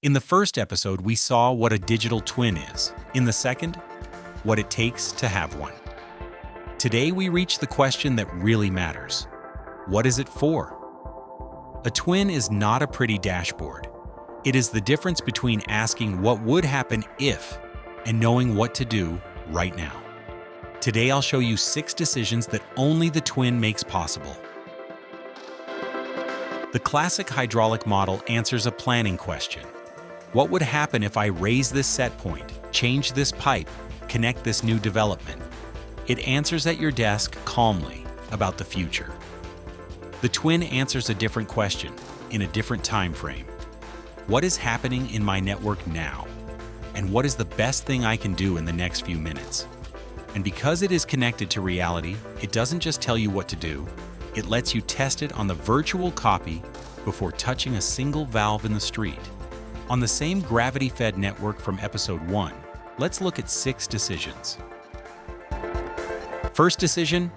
In the first episode, we saw what a digital twin is. In the second, what it takes to have one. Today, we reach the question that really matters. What is it for? A twin is not a pretty dashboard. It is the difference between asking what would happen if and knowing what to do right now. Today, I'll show you 6 decisions that only the twin makes possible. The classic hydraulic model answers a planning question. What would happen if I raise this set point, change this pipe, connect this new development? It answers at your desk calmly about the future. The twin answers a different question in a different time frame. What is happening in my network now? And what is the best thing I can do in the next few minutes? And because it is connected to reality, it doesn't just tell you what to do, it lets you test it on the virtual copy before touching a single valve in the street. On the same gravity-fed network from episode 1, let's look at 6 decisions. First decision,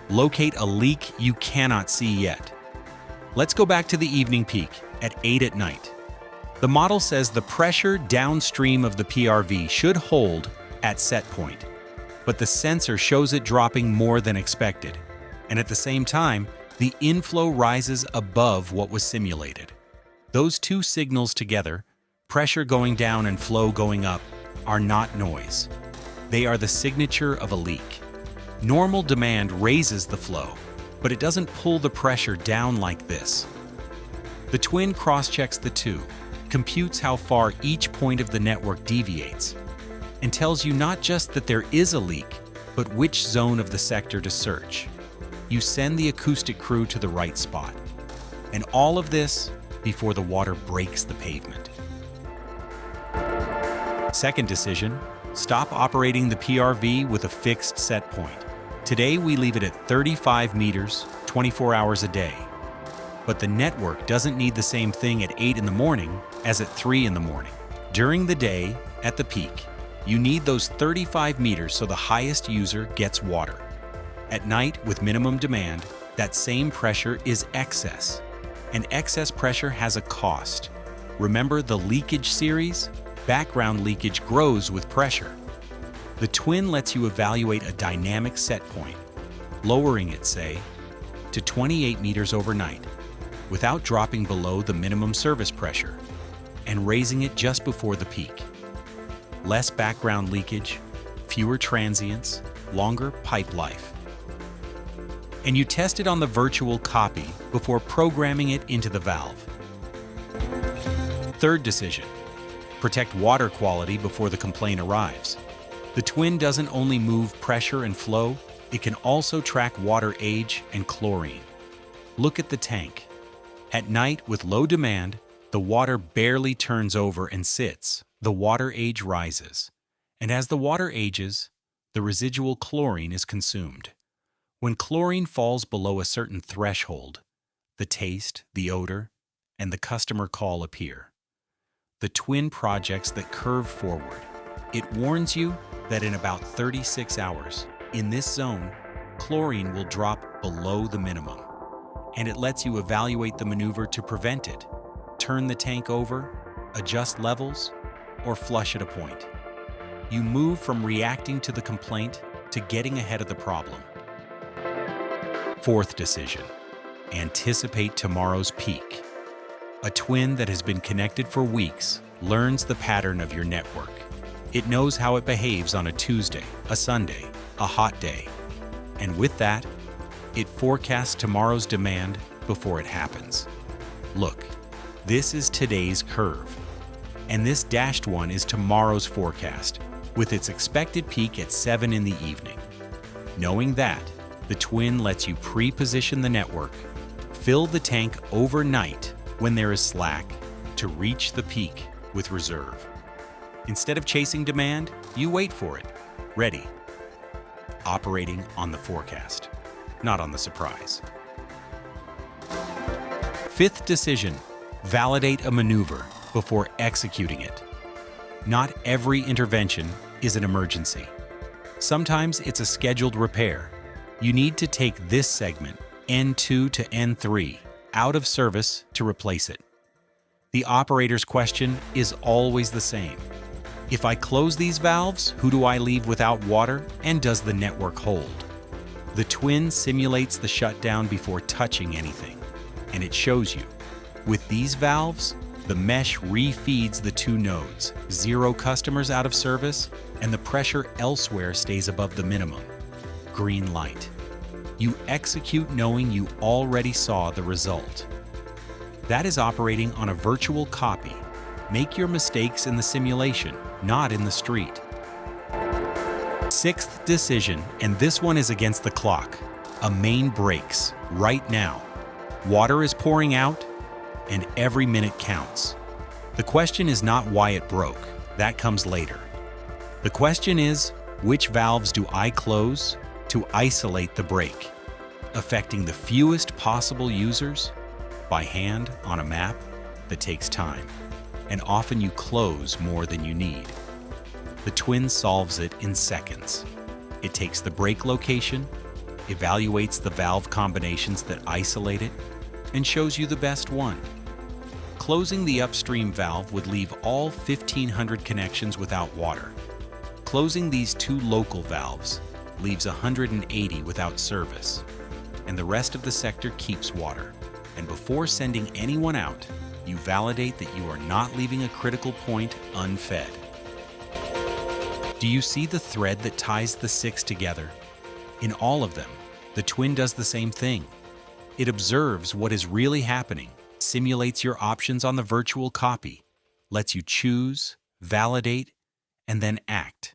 locate a leak you cannot see yet. Let's go back to the evening peak at 8 at night. The model says the pressure downstream of the PRV should hold at set point, but the sensor shows it dropping more than expected, and at the same time, the inflow rises above what was simulated. Those two signals together, pressure going down and flow going up, are not noise. They are the signature of a leak. Normal demand raises the flow, but it doesn't pull the pressure down like this. The twin cross-checks the two, computes how far each point of the network deviates, and tells you not just that there is a leak, but which zone of the sector to search. You send the acoustic crew to the right spot. And all of this before the water breaks the pavement. Second decision, stop operating the PRV with a fixed set point. Today, we leave it at 35 meters, 24 hours a day. But the network doesn't need the same thing at 8 in the morning as at 3 in the morning. During the day, at the peak, you need those 35 meters so the highest user gets water. At night, with minimum demand, that same pressure is excess. And excess pressure has a cost. Remember the leakage series? Background leakage grows with pressure. The twin lets you evaluate a dynamic set point, lowering it, say, to 28 meters overnight, without dropping below the minimum service pressure, and raising it just before the peak. Less background leakage, fewer transients, longer pipe life. And you test it on the virtual copy before programming it into the valve. Third decision, protect water quality before the complaint arrives. The twin doesn't only move pressure and flow, it can also track water age and chlorine. Look at the tank. At night, with low demand, the water barely turns over and sits. The water age rises. And as the water ages, the residual chlorine is consumed. When chlorine falls below a certain threshold, the taste, the odor, and the customer call appear. The twin projects that curve forward. It warns you that in about 36 hours, in this zone, chlorine will drop below the minimum. And it lets you evaluate the maneuver to prevent it, turn the tank over, adjust levels, or flush at a point. You move from reacting to the complaint to getting ahead of the problem. Fourth decision, anticipate tomorrow's peak. A twin that has been connected for weeks learns the pattern of your network. It knows how it behaves on a Tuesday, a Sunday, a hot day. And with that, it forecasts tomorrow's demand before it happens. Look, this is today's curve. And this dashed one is tomorrow's forecast, with its expected peak at 7 in the evening. Knowing that, the twin lets you pre-position the network, fill the tank overnight when there is slack, to reach the peak with reserve. Instead of chasing demand, you wait for it, ready, operating on the forecast, not on the surprise. Fifth decision, validate a maneuver before executing it. Not every intervention is an emergency. Sometimes it's a scheduled repair. You need to take this segment, N2 to N3, out of service to replace it. The operator's question is always the same. If I close these valves, who do I leave without water, and does the network hold? The twin simulates the shutdown before touching anything, and it shows you. With these valves, the mesh refeeds the two nodes, 0 customers out of service, and the pressure elsewhere stays above the minimum. Green light. You execute knowing you already saw the result. That is operating on a virtual copy. Make your mistakes in the simulation, not in the street. Sixth decision, and this one is against the clock. A main breaks right now. Water is pouring out, and every minute counts. The question is not why it broke. That comes later. The question is, which valves do I close to isolate the break, affecting the fewest possible users? By hand on a map that takes time, and often you close more than you need. The twin solves it in seconds. It takes the break location, evaluates the valve combinations that isolate it, and shows you the best one. Closing the upstream valve would leave all 1,500 connections without water. Closing these 2 local valves leaves 180 without service, and the rest of the sector keeps water. And before sending anyone out, you validate that you are not leaving a critical point unfed. Do you see the thread that ties the 6 together? In all of them, the twin does the same thing. It observes what is really happening, simulates your options on the virtual copy, lets you choose, validate, and then act.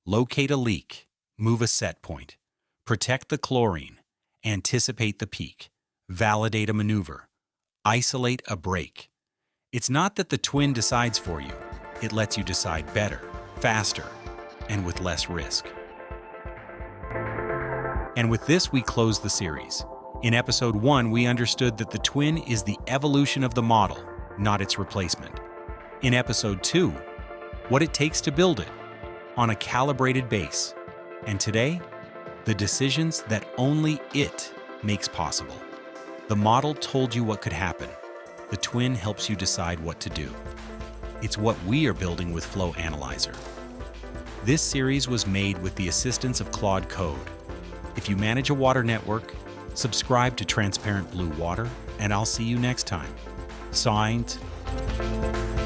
Locate a leak, move a set point, protect the chlorine, anticipate the peak, validate a maneuver, isolate a break. It's not that the twin decides for you. It lets you decide better, faster, and with less risk. And with this, we close the series. In episode 1, we understood that the twin is the evolution of the model, not its replacement. In episode 2, what it takes to build it on a calibrated base. And today, the decisions that only it makes possible. The model told you what could happen. The twin helps you decide what to do. It's what we are building with Flow Analyzer. This series was made with the assistance of Claude Code. If you manage a water network, subscribe to Transparent Blue Water, and I'll see you next time. Signed,